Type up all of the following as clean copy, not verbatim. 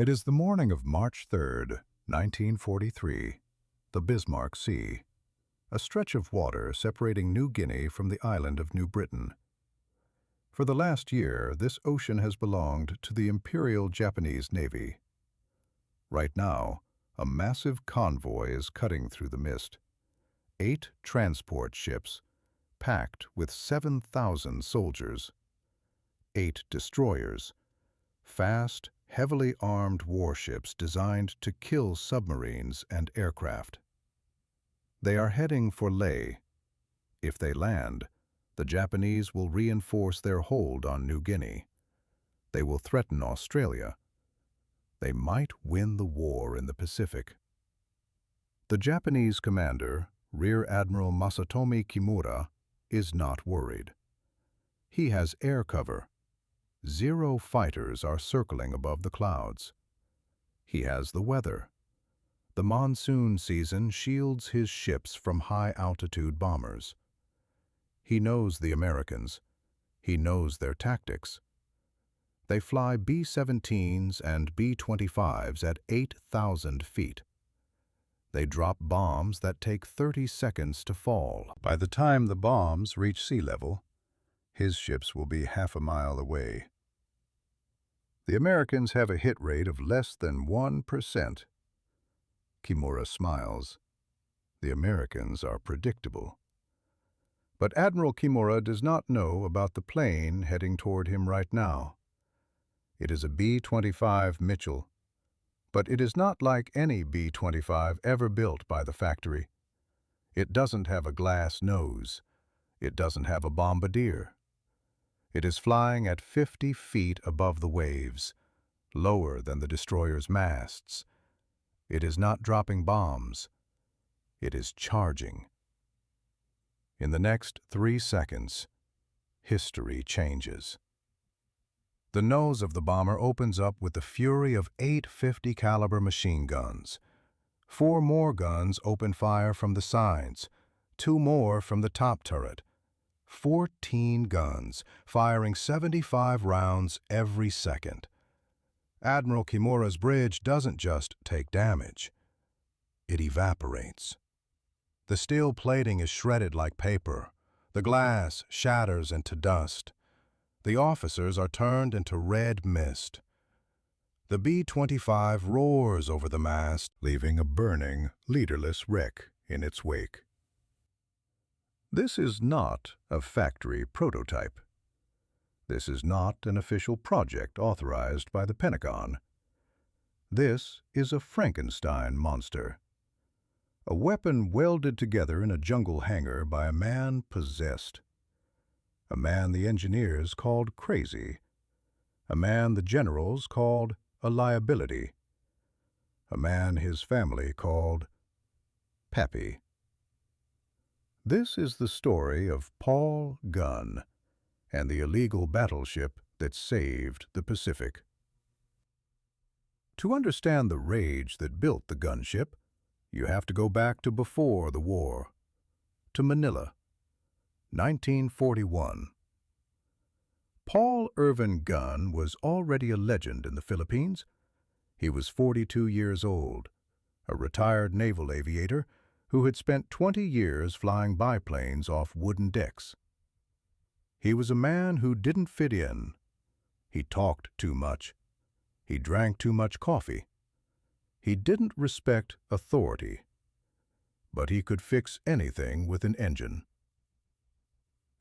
It is the morning of March 3rd, 1943, the Bismarck Sea, a stretch of water separating New Guinea from the island of New Britain. For the last year, this ocean has belonged to the Imperial Japanese Navy. Right now, a massive convoy is cutting through the mist. 8 transport ships, packed with 7,000 soldiers. 8 destroyers, fast, heavily armed warships designed to kill submarines and aircraft. They are heading for Leh. If they land, the Japanese will reinforce their hold on New Guinea. They will threaten Australia. They might win the war in the Pacific. The Japanese commander, Rear Admiral Masatomi Kimura, is not worried. He has air cover. 0 fighters are circling above the clouds. He has the weather. The monsoon season shields his ships from high-altitude bombers. He knows the Americans. He knows their tactics. They fly B-17s and B-25s at 8,000 feet. They drop bombs that take 30 seconds to fall. By the time the bombs reach sea level, his ships will be half a mile away. The Americans have a hit rate of less than 1%. Kimura smiles. The Americans are predictable. But Admiral Kimura does not know about the plane heading toward him right now. It is a B-25 Mitchell, but it is not like any B-25 ever built by the factory. It doesn't have a glass nose. It doesn't have a bombardier. It is flying at 50 feet above the waves, lower than the destroyer's masts. It is not dropping bombs. It is charging. In the next 3 seconds, history changes. The nose of the bomber opens up with the fury of 8 50 caliber machine guns. 4 more guns open fire from the sides, 2 more from the top turret. 14 guns, firing 75 rounds every second. Admiral Kimura's bridge doesn't just take damage. It evaporates. The steel plating is shredded like paper. The glass shatters into dust. The officers are turned into red mist. The B-25 roars over the mast, leaving a burning, leaderless wreck in its wake. This is not a factory prototype. This is not an official project authorized by the Pentagon. This is a Frankenstein monster. A weapon welded together in a jungle hangar by a man possessed. A man the engineers called crazy. A man the generals called a liability. A man his family called Pappy. This is the story of Paul Gunn and the illegal battleship that saved the Pacific. To understand the rage that built the gunship, you have to go back to before the war, to Manila, 1941. Paul Irvin Gunn was already a legend in the Philippines. He was 42 years old, a retired naval aviator who had spent 20 years flying biplanes off wooden decks. He was a man who didn't fit in. He talked too much. He drank too much coffee. He didn't respect authority. But he could fix anything with an engine.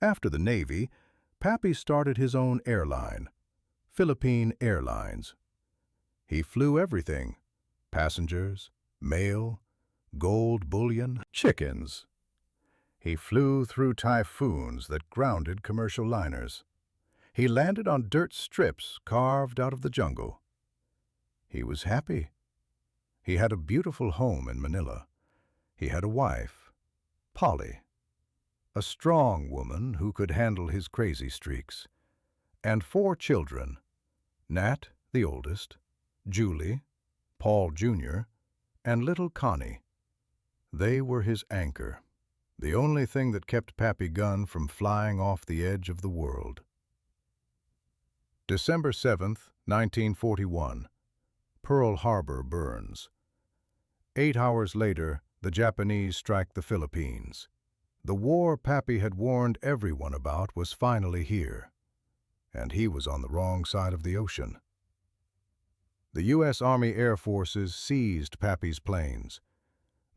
After the Navy, Pappy started his own airline, Philippine Airlines. He flew everything: passengers, mail, gold bullion, chickens. He flew through typhoons that grounded commercial liners. He landed on dirt strips carved out of the jungle. He was happy. He had a beautiful home in Manila. He had a wife, Polly, a strong woman who could handle his crazy streaks, and 4 children, Nat, the oldest, Julie, Paul Jr., and little Connie. They were his anchor, the only thing that kept Pappy Gunn from flying off the edge of the world. December 7th, 1941. Pearl Harbor burns. 8 hours later, the Japanese strike the Philippines. The war Pappy had warned everyone about was finally here, and he was on the wrong side of the ocean. The U.S. Army Air Forces seized Pappy's planes.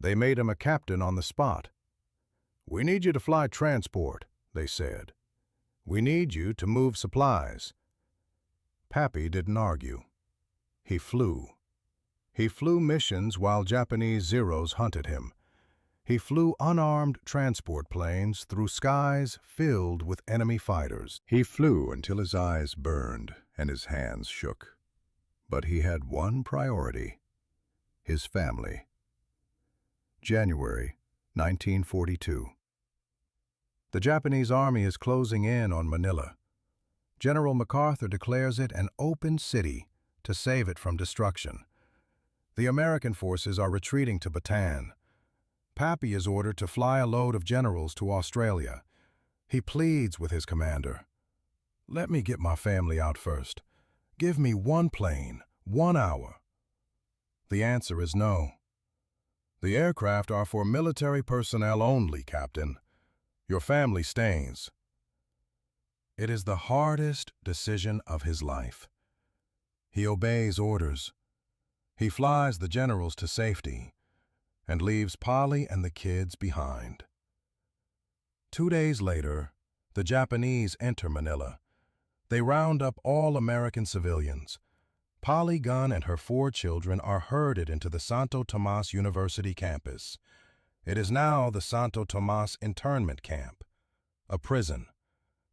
They made him a captain on the spot. "We need you to fly transport," they said. "We need you to move supplies." Pappy didn't argue. He flew. He flew missions while Japanese Zeros hunted him. He flew unarmed transport planes through skies filled with enemy fighters. He flew until his eyes burned and his hands shook. But he had one priority: his family. January 1942. The Japanese army is closing in on Manila. General MacArthur declares it an open city to save it from destruction. The American forces are retreating to Bataan. Pappy is ordered to fly a load of generals to Australia. He pleads with his commander, "Let me get my family out first. Give me one plane, 1 hour." The answer is no. "The aircraft are for military personnel only, Captain. Your family stays." It is the hardest decision of his life. He obeys orders. He flies the generals to safety and leaves Polly and the kids behind. 2 days later, the Japanese enter Manila. They round up all American civilians. Polly Gunn and her 4 children are herded into the Santo Tomas University campus. It is now the Santo Tomas internment camp, a prison.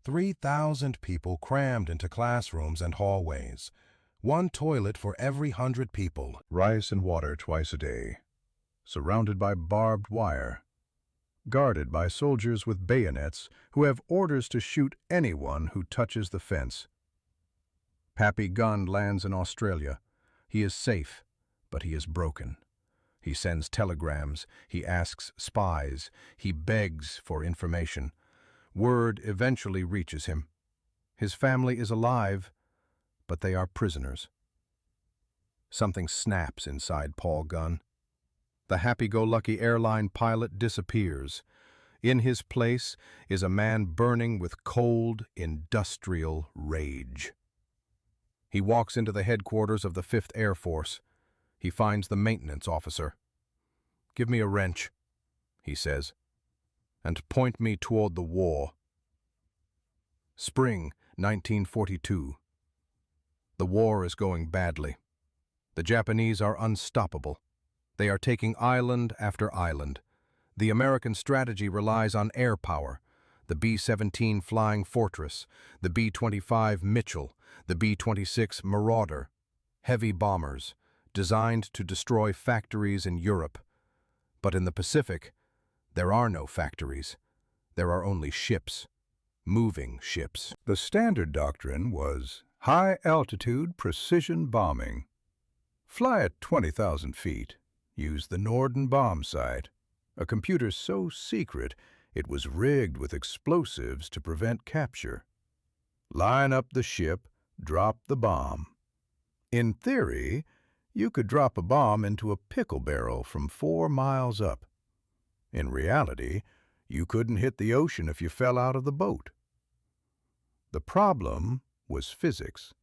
3,000 people crammed into classrooms and hallways. 1 toilet for every 100 people. Rice and water twice a day. Surrounded by barbed wire. Guarded by soldiers with bayonets who have orders to shoot anyone who touches the fence. Pappy Gunn lands in Australia. He is safe, but he is broken. He sends telegrams. He asks spies. He begs for information. Word eventually reaches him. His family is alive, but they are prisoners. Something snaps inside Paul Gunn. The happy-go-lucky airline pilot disappears. In his place is a man burning with cold, industrial rage. He walks into the headquarters of the 5th Air Force. He finds the maintenance officer. "Give me a wrench," he says, "and point me toward the war." Spring 1942. The war is going badly. The Japanese are unstoppable. They are taking island after island. The American strategy relies on air power. The B-17 Flying Fortress, the B-25 Mitchell, the B-26 Marauder, heavy bombers, designed to destroy factories in Europe. But in the Pacific, there are no factories. There are only ships, moving ships. The standard doctrine was high-altitude precision bombing. Fly at 20,000 feet. Use the Norden bomb sight, a computer so secret it was rigged with explosives to prevent capture. Line up the ship, drop the bomb. In theory, you could drop a bomb into a pickle barrel from 4 miles up. In reality, you couldn't hit the ocean if you fell out of the boat. The problem was physics.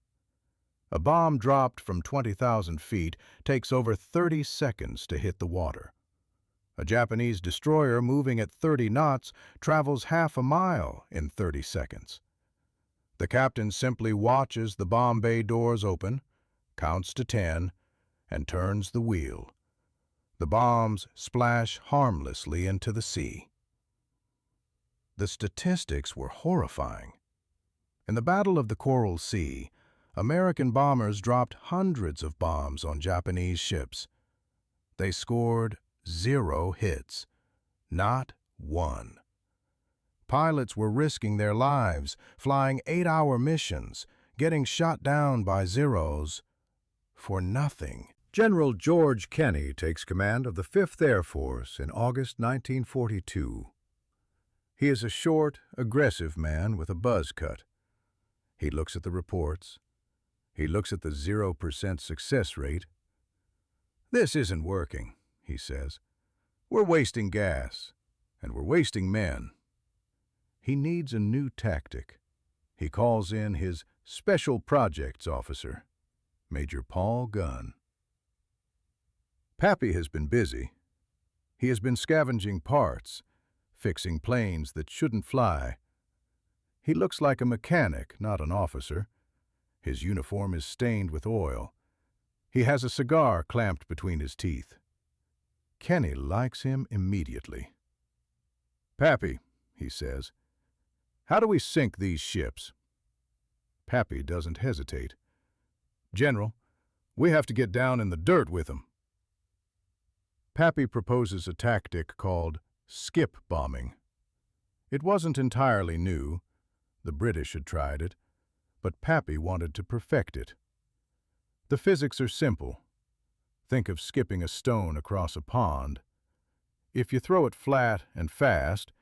A bomb dropped from 20,000 feet takes over 30 seconds to hit the water. A Japanese destroyer moving at 30 knots travels half a mile in 30 seconds. The captain simply watches the bomb bay doors open, counts to 10, and turns the wheel. The bombs splash harmlessly into the sea. The statistics were horrifying. In the Battle of the Coral Sea, American bombers dropped hundreds of bombs on Japanese ships. They scored 0 hits, not 1. Pilots were risking their lives, flying 8-hour missions, getting shot down by Zeros for nothing. General George Kenney takes command of the 5th Air Force in August 1942. He is a short, aggressive man with a buzz cut. He looks at the reports. He looks at the 0% success rate "This isn't working," he says. "We're wasting gas, and we're wasting men." He needs a new tactic. He calls in his Special Projects Officer, Major Paul Gunn. Pappy has been busy. He has been scavenging parts, fixing planes that shouldn't fly. He looks like a mechanic, not an officer. His uniform is stained with oil. He has a cigar clamped between his teeth. Kenny likes him immediately. "Pappy," he says, "how do we sink these ships?" Pappy doesn't hesitate. "General, we have to get down in the dirt with them." Pappy proposes a tactic called skip bombing. It wasn't entirely new. The British had tried it, but Pappy wanted to perfect it. The physics are simple. Think of skipping a stone across a pond. If you throw it flat and fast,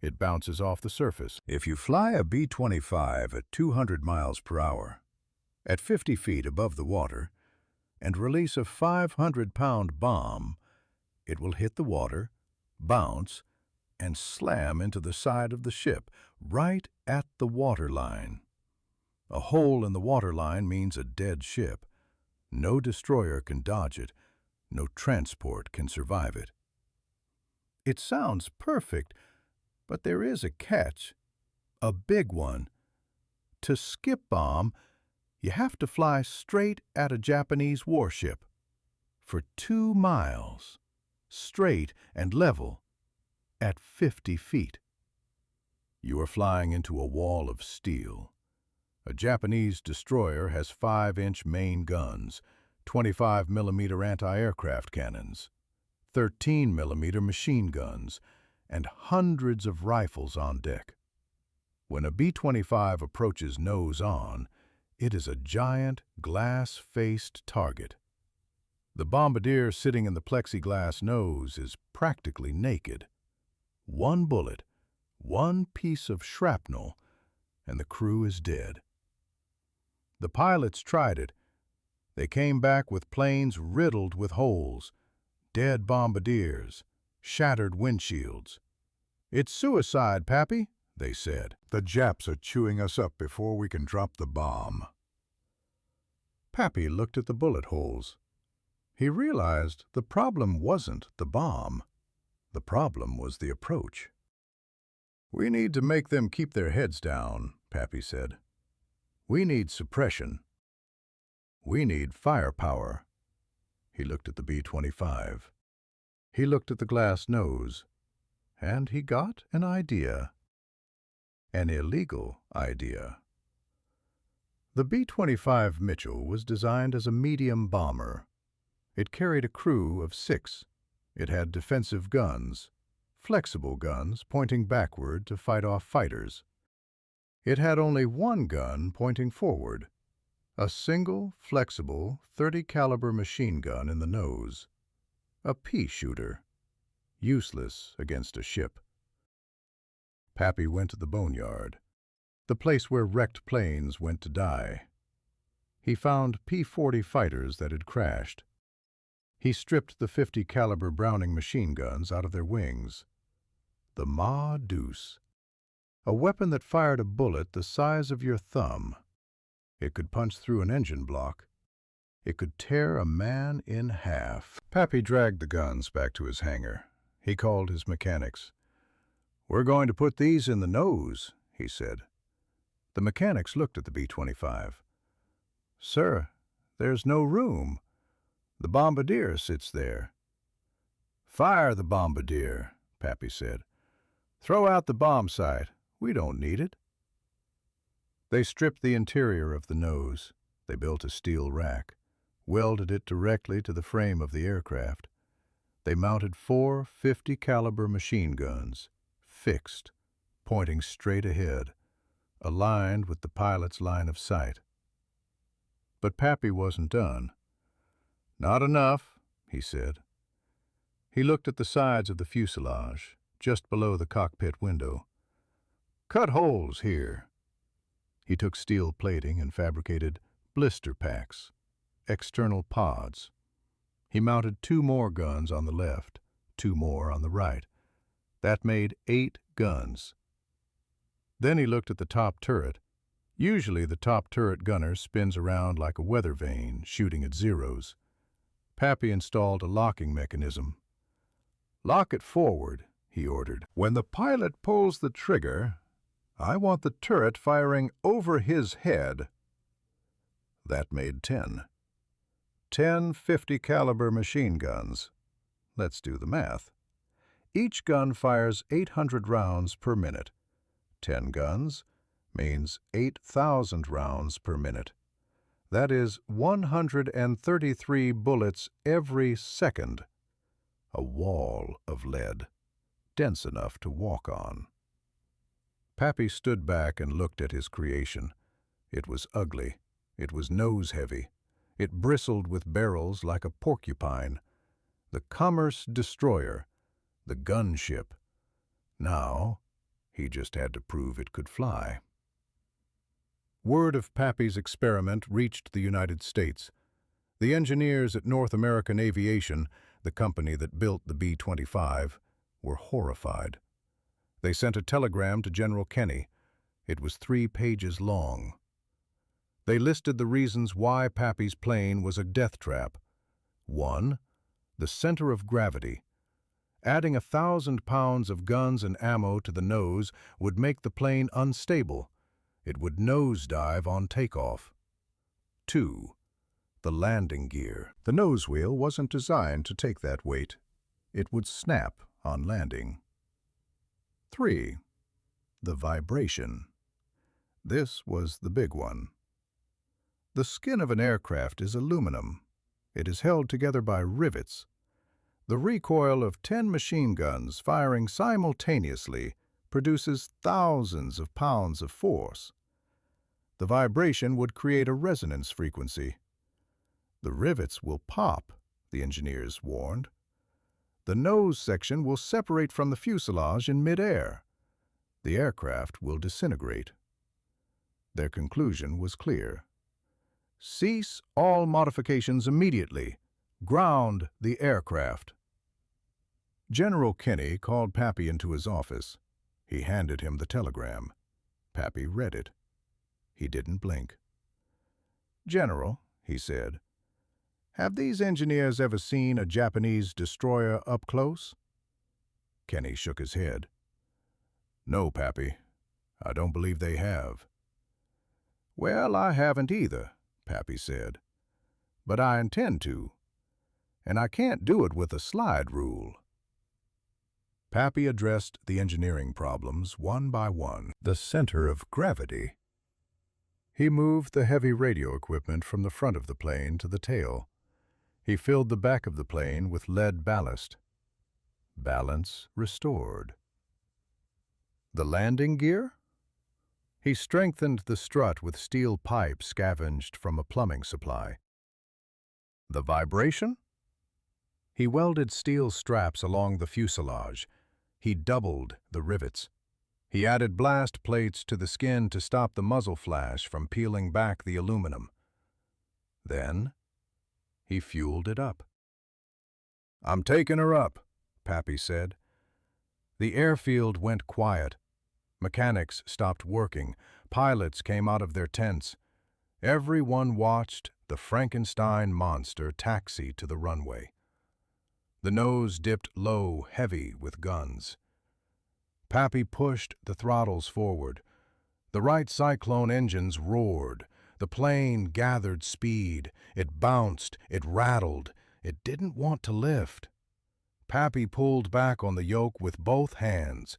it bounces off the surface. If you fly a B-25 at 200 miles per hour, at 50 feet above the water, and release a 500-pound bomb, it will hit the water, bounce, and slam into the side of the ship, right at the waterline. A hole in the waterline means a dead ship. No destroyer can dodge it. No transport can survive it. It sounds perfect, but there is a catch. A big one. To skip bomb, you have to fly straight at a Japanese warship. For 2 miles. Straight and level. At 50 feet. You are flying into a wall of steel. A Japanese destroyer has 5-inch main guns, 25mm anti-aircraft cannons, 13mm machine guns, and hundreds of rifles on deck. When a B-25 approaches nose on, it is a giant, glass-faced target. The bombardier sitting in the plexiglass nose is practically naked. One bullet, one piece of shrapnel, and the crew is dead. The pilots tried it. They came back with planes riddled with holes, dead bombardiers, shattered windshields. "It's suicide, Pappy," they said. "The Japs are chewing us up before we can drop the bomb." Pappy looked at the bullet holes. He realized the problem wasn't the bomb. The problem was the approach. "We need to make them keep their heads down," Pappy said. "We need suppression. We need firepower." He looked at the B-25. He looked at the glass nose. And he got an idea. An illegal idea. The B-25 Mitchell was designed as a medium bomber. It carried a crew of 6. It had defensive guns, flexible guns pointing backward to fight off fighters. It had only one gun pointing forward, a single, flexible, 30-caliber machine gun in the nose. A pea shooter, useless against a ship. Pappy went to the boneyard, the place where wrecked planes went to die. He found P-40 fighters that had crashed. He stripped the 50-caliber Browning machine guns out of their wings. The Ma Deuce, a weapon that fired a bullet the size of your thumb. It could punch through an engine block. It could tear a man in half. Pappy dragged the guns back to his hangar. He called his mechanics. "We're going to put these in the nose," he said. The mechanics looked at the B-25. "Sir, there's no room. The bombardier sits there." "Fire the bombardier," Pappy said. "Throw out the bomb sight. We don't need it." They stripped the interior of the nose. They built a steel rack, welded it directly to the frame of the aircraft. They mounted 4 50-caliber machine guns, fixed, pointing straight ahead, aligned with the pilot's line of sight. But Pappy wasn't done. "Not enough," he said. He looked at the sides of the fuselage, just below the cockpit window. "Cut holes here." He took steel plating and fabricated blister packs, external pods. He mounted 2 more guns on the left, 2 more on the right. That made 8 guns. Then he looked at the top turret. Usually the top turret gunner spins around like a weather vane, shooting at zeros. Pappy installed a locking mechanism. "Lock it forward," he ordered. "When the pilot pulls the trigger, I want the turret firing over his head." That made 10. 10 50 caliber machine guns. Let's do the math. Each gun fires 800 rounds per minute. 10 guns means 8,000 rounds per minute. That is 133 bullets every second. A wall of lead, dense enough to walk on. Pappy stood back and looked at his creation. It was ugly. It was nose-heavy. It bristled with barrels like a porcupine. The commerce destroyer, the gunship. Now, he just had to prove it could fly. Word of Pappy's experiment reached the United States. The engineers at North American Aviation, the company that built the B-25, were horrified. They sent a telegram to General Kenny. It was 3 pages long. They listed the reasons why Pappy's plane was a death trap. 1. The center of gravity. Adding 1,000 pounds of guns and ammo to the nose would make the plane unstable. It would nosedive on takeoff. 2. The landing gear. The nose wheel wasn't designed to take that weight. It would snap on landing. 3. The vibration. This was the big one. The skin of an aircraft is aluminum. It is held together by rivets. The recoil of 10 machine guns firing simultaneously produces thousands of pounds of force. The vibration would create a resonance frequency. The rivets will pop, the engineers warned. The nose section will separate from the fuselage in midair. The aircraft will disintegrate. Their conclusion was clear. Cease all modifications immediately. Ground the aircraft. General Kenny called Pappy into his office. He handed him the telegram. Pappy read it. He didn't blink. "General," he said, "have these engineers ever seen a Japanese destroyer up close?" Kenny shook his head. "No, Pappy. I don't believe they have." "Well, I haven't either," Pappy said. "But I intend to. And I can't do it with a slide rule." Pappy addressed the engineering problems one by one. The center of gravity. He moved the heavy radio equipment from the front of the plane to the tail. He filled the back of the plane with lead ballast. Balance restored. The landing gear? He strengthened the strut with steel pipe scavenged from a plumbing supply. The vibration? He welded steel straps along the fuselage. He doubled the rivets. He added blast plates to the skin to stop the muzzle flash from peeling back the aluminum. Then, he fueled it up. "I'm taking her up," Pappy said. The airfield went quiet. Mechanics stopped working. Pilots came out of their tents. Everyone watched the Frankenstein monster taxi to the runway. The nose dipped low, heavy with guns. Pappy pushed the throttles forward. The right cyclone engines roared. The plane gathered speed. It bounced. It rattled. It didn't want to lift. Pappy pulled back on the yoke with both hands.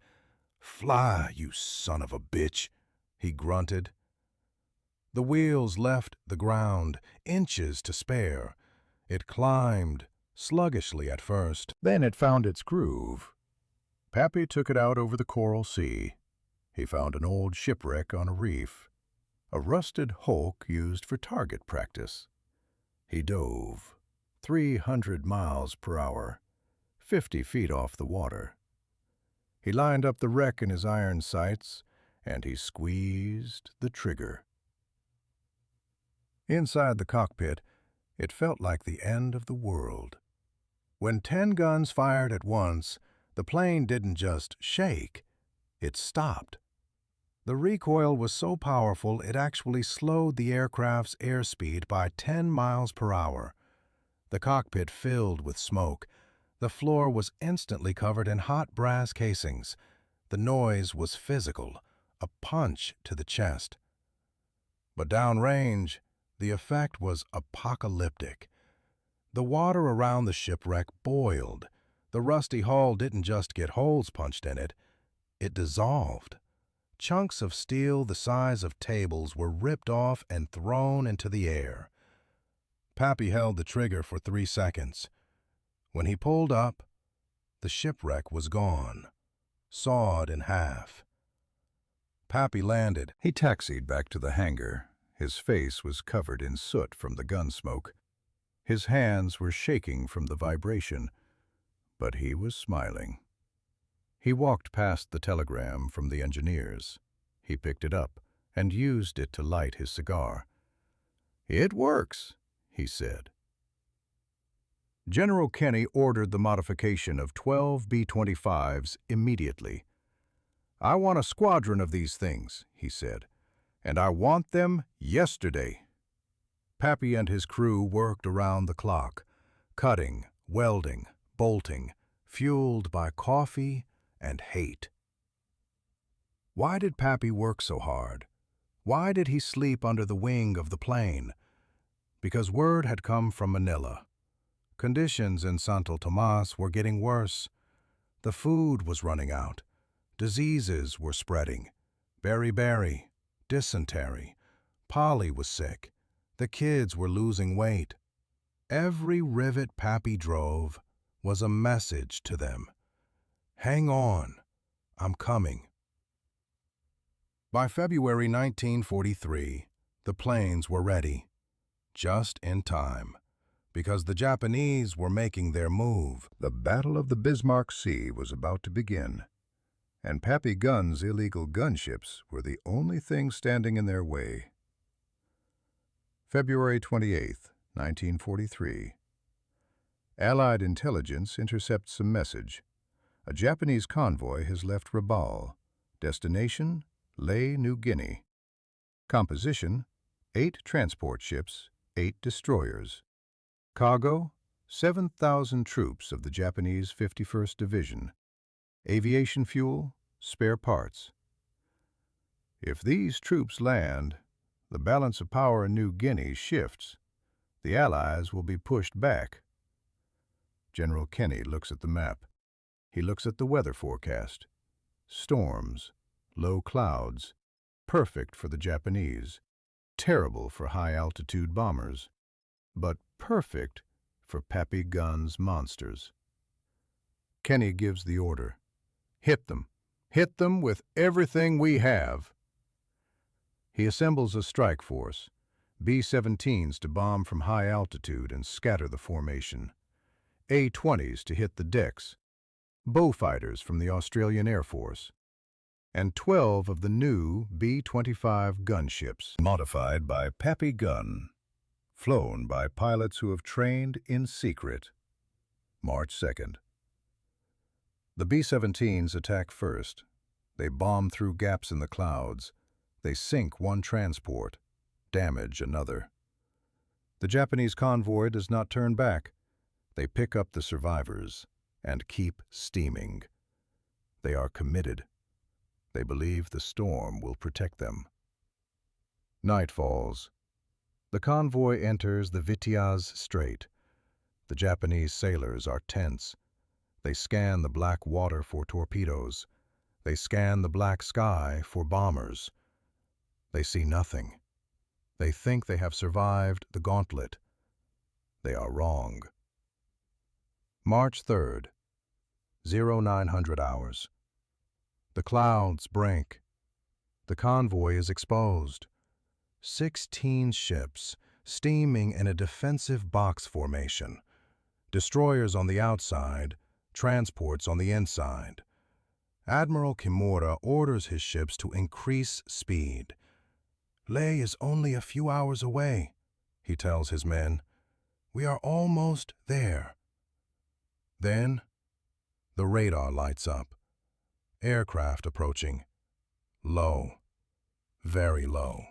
"Fly, you son of a bitch," he grunted. The wheels left the ground, inches to spare. It climbed, sluggishly at first. Then it found its groove. Pappy took it out over the Coral Sea. He found an old shipwreck on a reef, a rusted hulk used for target practice. He dove, 300 miles per hour, 50 feet off the water. He lined up the wreck in his iron sights, and he squeezed the trigger. Inside the cockpit, it felt like the end of the world. When 10 guns fired at once, the plane didn't just shake, it stopped. The recoil was so powerful it actually slowed the aircraft's airspeed by 10 miles per hour. The cockpit filled with smoke. The floor was instantly covered in hot brass casings. The noise was physical, a punch to the chest. But downrange, the effect was apocalyptic. The water around the shipwreck boiled. The rusty hull didn't just get holes punched in it, it dissolved. Chunks of steel the size of tables were ripped off and thrown into the air. Pappy held the trigger for 3 seconds. When he pulled up, the shipwreck was gone, sawed in half. Pappy landed. He taxied back to the hangar. His face was covered in soot from the gun smoke. His hands were shaking from the vibration, but he was smiling. He walked past the telegram from the engineers. He picked it up and used it to light his cigar. "It works," he said. General Kenny ordered the modification of 12 B-25s immediately. "I want a squadron of these things," he said, "and I want them yesterday." Pappy and his crew worked around the clock, cutting, welding, bolting, fueled by coffee and hate. Why did Pappy work so hard? Why did he sleep under the wing of the plane? Because word had come from Manila. Conditions in Santo Tomas were getting worse. The food was running out. Diseases were spreading. Beriberi, dysentery. Polly was sick. The kids were losing weight. Every rivet Pappy drove was a message to them. Hang on, I'm coming. By February 1943, the planes were ready, just in time, because the Japanese were making their move. The Battle of the Bismarck Sea was about to begin, and Pappy Gunn's illegal gunships were the only thing standing in their way. February 28, 1943. Allied intelligence intercepts a message. A Japanese convoy has left Rabaul. Destination, Lae, New Guinea. Composition, 8 transport ships, 8 destroyers. Cargo, 7,000 troops of the Japanese 51st Division. Aviation fuel, spare parts. If these troops land, the balance of power in New Guinea shifts. The Allies will be pushed back. General Kenny looks at the map. He looks at the weather forecast. Storms, low clouds, perfect for the Japanese, terrible for high-altitude bombers, but perfect for Pappy Gunn's monsters. Kenny gives the order. Hit them. Hit them with everything we have. He assembles a strike force, B-17s to bomb from high altitude and scatter the formation, A-20s to hit the decks, Beaufighters from the Australian Air Force, and 12 of the new B-25 gunships, modified by Pappy Gunn, flown by pilots who have trained in secret. March 2nd. The B-17s attack first. They bomb through gaps in the clouds. They sink one transport, damage another. The Japanese convoy does not turn back. They pick up the survivors and keep steaming. They are committed. They believe the storm will protect them. Night falls. The convoy enters the Vitiaz Strait. The Japanese sailors are tense. They scan the black water for torpedoes. They scan the black sky for bombers. They see nothing. They think they have survived the gauntlet. They are wrong. March 3rd, 0900 hours. The clouds break. The convoy is exposed. 16 ships steaming in a defensive box formation. Destroyers on the outside, transports on the inside. Admiral Kimura orders his ships to increase speed. Lae is only a few hours away, he tells his men. We are almost there. Then, the radar lights up. Aircraft approaching. Low. Very low.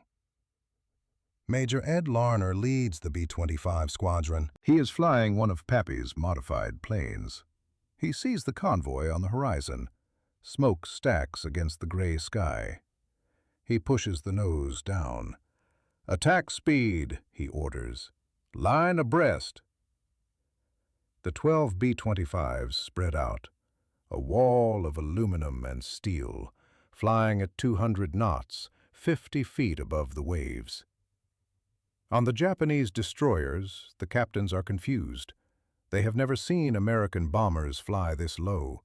Major Ed Larner leads the B-25 squadron. He is flying one of Pappy's modified planes. He sees the convoy on the horizon. Smoke stacks against the gray sky. He pushes the nose down. "Attack speed," he orders. "Line abreast." The 12 B-25s spread out, a wall of aluminum and steel, flying at 200 knots, 50 feet above the waves. On the Japanese destroyers, the captains are confused. They have never seen American bombers fly this low.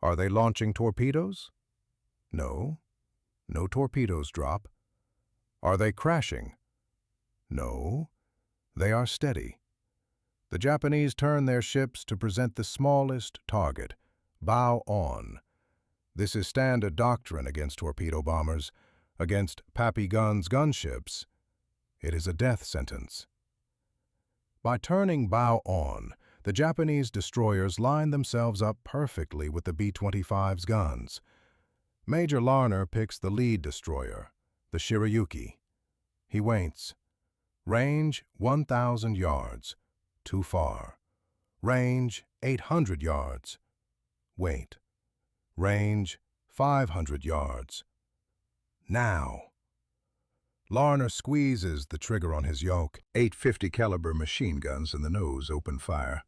Are they launching torpedoes? No. No torpedoes drop. Are they crashing? No. They are steady. The Japanese turn their ships to present the smallest target, bow on. This is standard doctrine against torpedo bombers. Against Pappy Gunn's gunships, it is a death sentence. By turning bow on, the Japanese destroyers line themselves up perfectly with the B-25's guns. Major Larner picks the lead destroyer, the Shirayuki. He waits. Range 1,000 yards. Too far. Range 800 yards. Wait. Range 500 yards. Now. Larner squeezes the trigger on his yoke. 850 caliber machine guns in the nose open fire.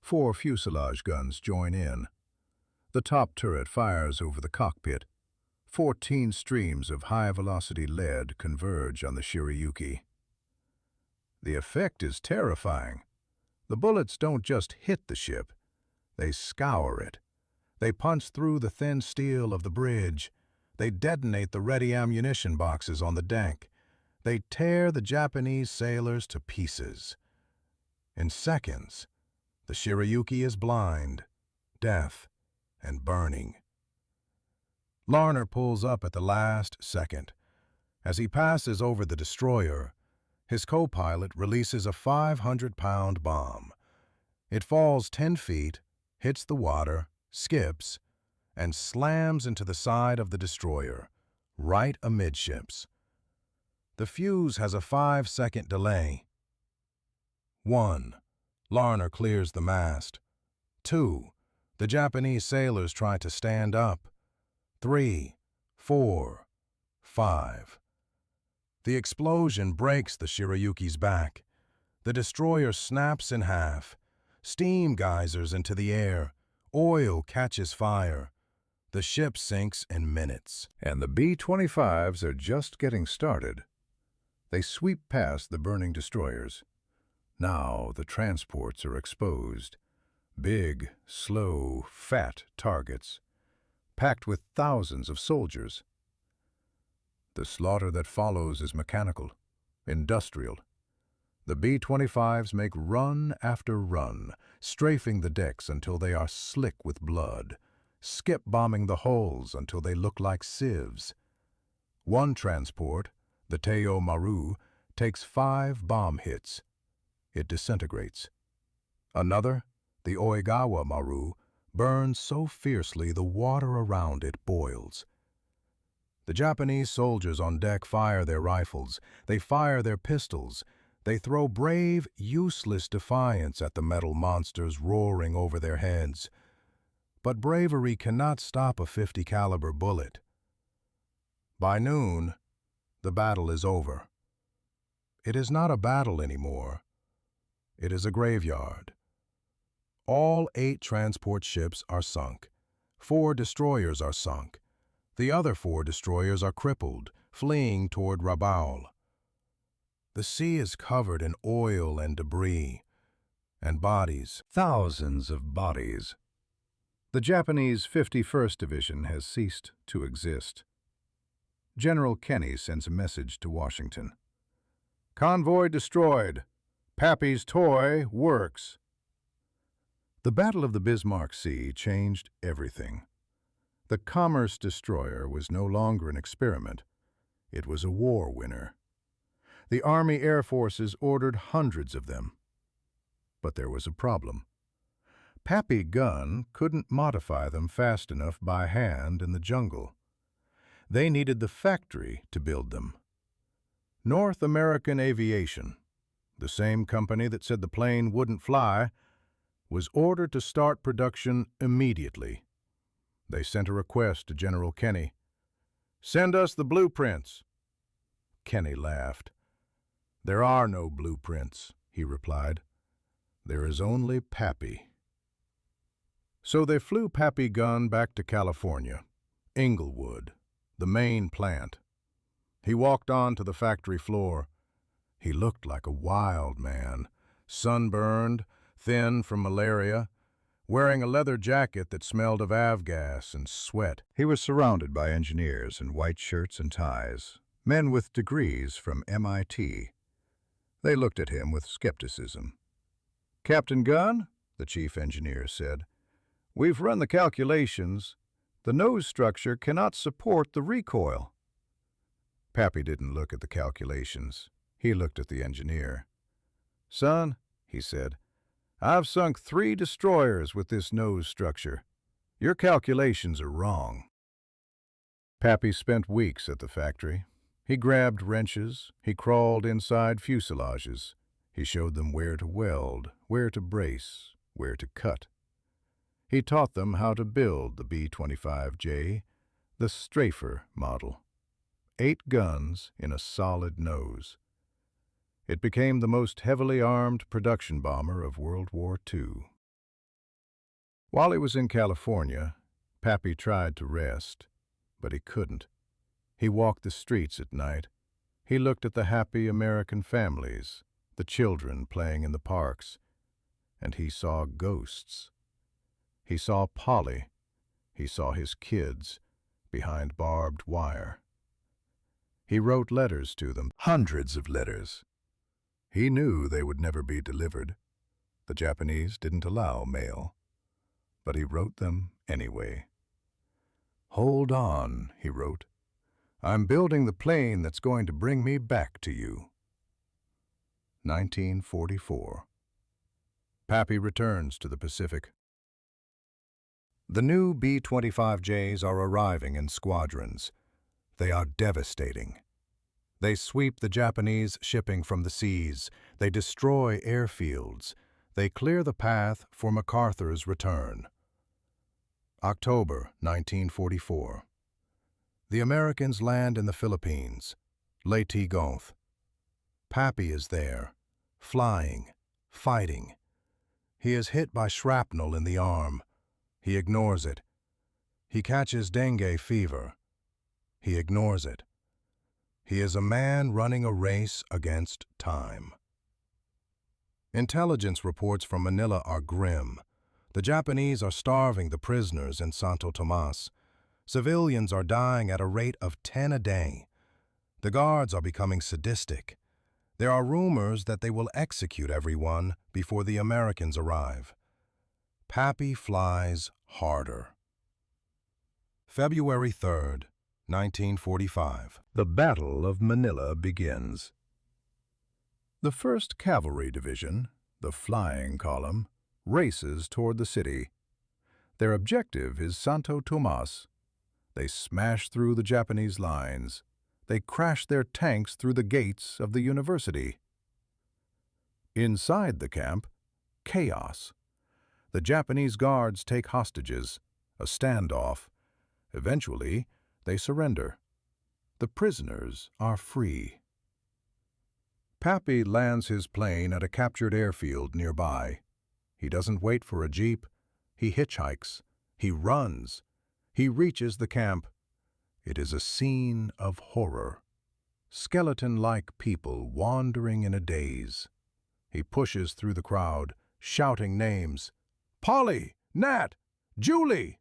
4 fuselage guns join in. The top turret fires over the cockpit. 14 streams of high-velocity lead converge on the Shirayuki. The effect is terrifying. The bullets don't just hit the ship. They scour it. They punch through the thin steel of the bridge. They detonate the ready ammunition boxes on the deck. They tear the Japanese sailors to pieces. In seconds, the Shirayuki is blind, deaf, and burning. Larner pulls up at the last second. As he passes over the destroyer, his co-pilot releases a 500-pound bomb. It falls 10 feet, hits the water, skips, and slams into the side of the destroyer, right amidships. The fuse has a 5-second delay. 1. Larner clears the mast. 2. The Japanese sailors try to stand up. 3, 4, 5. The explosion breaks the Shirayuki's back. The destroyer snaps in half. Steam geysers into the air. Oil catches fire. The ship sinks in minutes. And the B-25s are just getting started. They sweep past the burning destroyers. Now the transports are exposed. Big, slow, fat targets, packed with thousands of soldiers. The slaughter that follows is mechanical, industrial. The B-25s make run after run, strafing the decks until they are slick with blood, skip-bombing the hulls until they look like sieves. One transport, the Teo Maru, takes 5 bomb hits. It disintegrates. Another, the Oigawa Maru, burns so fiercely the water around it boils. The Japanese soldiers on deck fire their rifles. They fire their pistols. They throw brave, useless defiance at the metal monsters roaring over their heads. But bravery cannot stop a .50 caliber bullet. By noon, the battle is over. It is not a battle anymore. It is a graveyard. All 8 transport ships are sunk. 4 destroyers are sunk. The other 4 destroyers are crippled, fleeing toward Rabaul. The sea is covered in oil and debris, and bodies, thousands of bodies. The Japanese 51st Division has ceased to exist. General Kenny sends a message to Washington. Convoy destroyed. Pappy's toy works. The Battle of the Bismarck Sea changed everything. The commerce destroyer was no longer an experiment. It was a war winner. The Army Air Forces ordered hundreds of them. But there was a problem. Pappy Gunn couldn't modify them fast enough by hand in the jungle. They needed the factory to build them. North American Aviation, the same company that said the plane wouldn't fly, was ordered to start production immediately. They sent a request to General Kenny. "Send us the blueprints." Kenny laughed. "There are no blueprints," he replied. "There is only Pappy." So they flew Pappy Gunn back to California, Inglewood, the main plant. He walked on to the factory floor. He looked like a wild man, sunburned, thin from malaria, wearing a leather jacket that smelled of avgas and sweat. He was surrounded by engineers in white shirts and ties, men with degrees from MIT. They looked at him with skepticism. "Captain Gunn," the chief engineer said, "we've run the calculations. The nose structure cannot support the recoil." Pappy didn't look at the calculations. He looked at the engineer. "Son," he said, "I've sunk 3 destroyers with this nose structure. Your calculations are wrong." Pappy spent weeks at the factory. He grabbed wrenches. He crawled inside fuselages. He showed them where to weld, where to brace, where to cut. He taught them how to build the B-25J, the strafer model. 8 guns in a solid nose. It became the most heavily armed production bomber of World War II. While he was in California, Pappy tried to rest, but he couldn't. He walked the streets at night. He looked at the happy American families, the children playing in the parks, and he saw ghosts. He saw Polly. He saw his kids behind barbed wire. He wrote letters to them, hundreds of letters. He knew they would never be delivered. The Japanese didn't allow mail. But he wrote them anyway. "Hold on," he wrote. "I'm building the plane that's going to bring me back to you." 1944. Pappy returns to the Pacific. The new B-25Js are arriving in squadrons. They are devastating. They sweep the Japanese shipping from the seas. They destroy airfields. They clear the path for MacArthur's return. October 1944. The Americans land in the Philippines, Leyte Gulf. Pappy is there, flying, fighting. He is hit by shrapnel in the arm. He ignores it. He catches dengue fever. He ignores it. He is a man running a race against time. Intelligence reports from Manila are grim. The Japanese are starving the prisoners in Santo Tomas. Civilians are dying at a rate of 10 a day. The guards are becoming sadistic. There are rumors that they will execute everyone before the Americans arrive. Pappy flies harder. February 3rd, 1945. The Battle of Manila begins. The 1st Cavalry Division, the flying column, races toward the city. Their objective is Santo Tomas. They smash through the Japanese lines. They crash their tanks through the gates of the university. Inside the camp, chaos. The Japanese guards take hostages, a standoff. Eventually, they surrender. The prisoners are free. Pappy lands his plane at a captured airfield nearby. He doesn't wait for a jeep. He hitchhikes. He runs. He reaches the camp. It is a scene of horror. Skeleton-like people wandering in a daze. He pushes through the crowd, shouting names. "Polly! Nat! Julie!"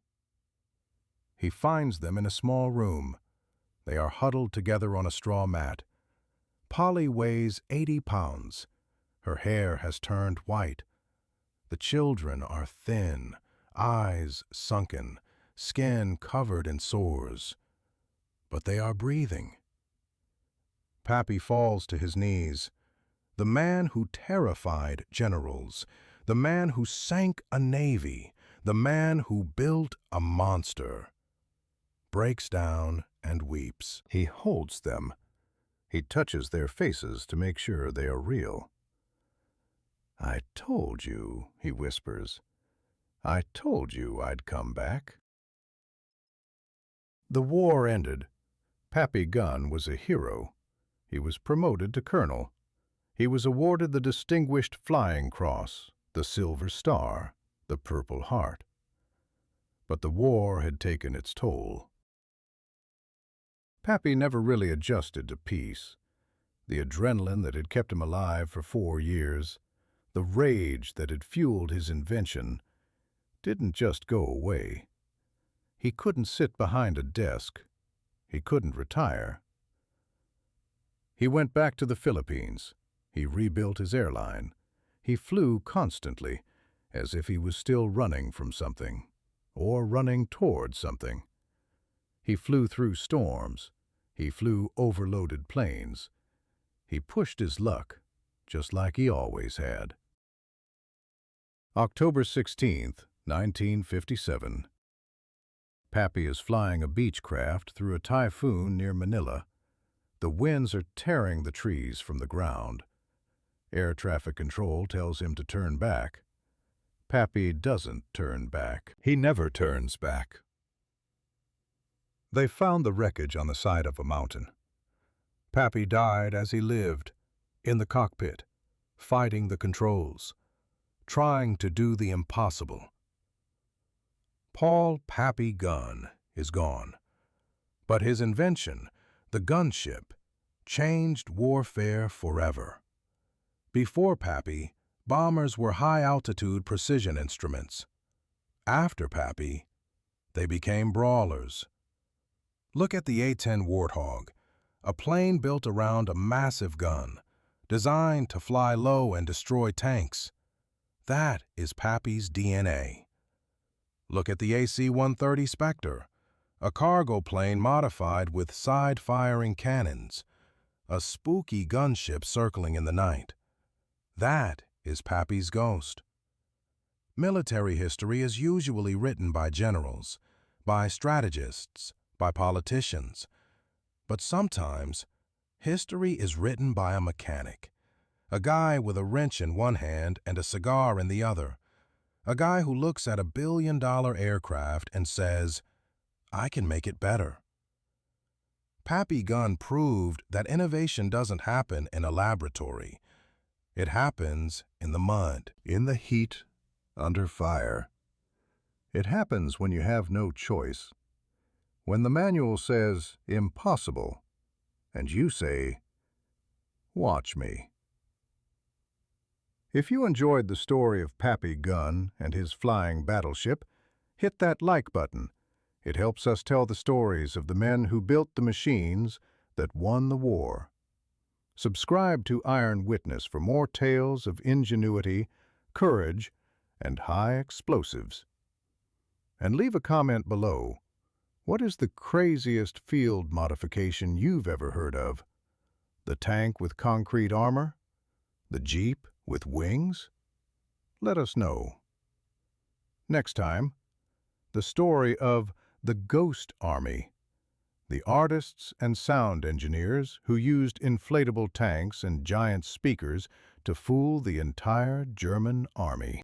He finds them in a small room. They are huddled together on a straw mat. Polly weighs 80 pounds. Her hair has turned white. The children are thin, eyes sunken, skin covered in sores. But they are breathing. Pappy falls to his knees. The man who terrified generals, the man who sank a navy, the man who built a monster, breaks down and weeps. He holds them. He touches their faces to make sure they are real. "I told you," he whispers. "I told you I'd come back." The war ended. Pappy Gunn was a hero. He was promoted to colonel. He was awarded the Distinguished Flying Cross, the Silver Star, the Purple Heart. But the war had taken its toll. Pappy never really adjusted to peace. The adrenaline that had kept him alive for 4 years, the rage that had fueled his invention, didn't just go away. He couldn't sit behind a desk. He couldn't retire. He went back to the Philippines. He rebuilt his airline. He flew constantly, as if he was still running from something, or running toward something. He flew through storms. He flew overloaded planes. He pushed his luck, just like he always had. October 16th, 1957. Pappy is flying a Beechcraft through a typhoon near Manila. The winds are tearing the trees from the ground. Air traffic control tells him to turn back. Pappy doesn't turn back. He never turns back. They found the wreckage on the side of a mountain. Pappy died as he lived, in the cockpit, fighting the controls, trying to do the impossible. Paul Pappy Gunn is gone, but his invention, the gunship, changed warfare forever. Before Pappy, bombers were high-altitude precision instruments. After Pappy, they became brawlers. Look at the A-10 Warthog, a plane built around a massive gun, designed to fly low and destroy tanks. That is Pappy's DNA. Look at the AC-130 Spectre, a cargo plane modified with side-firing cannons, a spooky gunship circling in the night. That is Pappy's ghost. Military history is usually written by generals, by strategists, by politicians. But sometimes, history is written by a mechanic, a guy with a wrench in one hand and a cigar in the other, a guy who looks at a billion-dollar aircraft and says, "I can make it better." Pappy Gunn proved that innovation doesn't happen in a laboratory. It happens in the mud, in the heat, under fire. It happens when you have no choice. When the manual says, "Impossible," and you say, "Watch me." If you enjoyed the story of Pappy Gunn and his flying battleship, hit that like button. It helps us tell the stories of the men who built the machines that won the war. Subscribe to Iron Witness for more tales of ingenuity, courage, and high explosives. And leave a comment below. What is the craziest field modification you've ever heard of? The tank with concrete armor? The Jeep with wings? Let us know. Next time, the story of the Ghost Army, the artists and sound engineers who used inflatable tanks and giant speakers to fool the entire German army.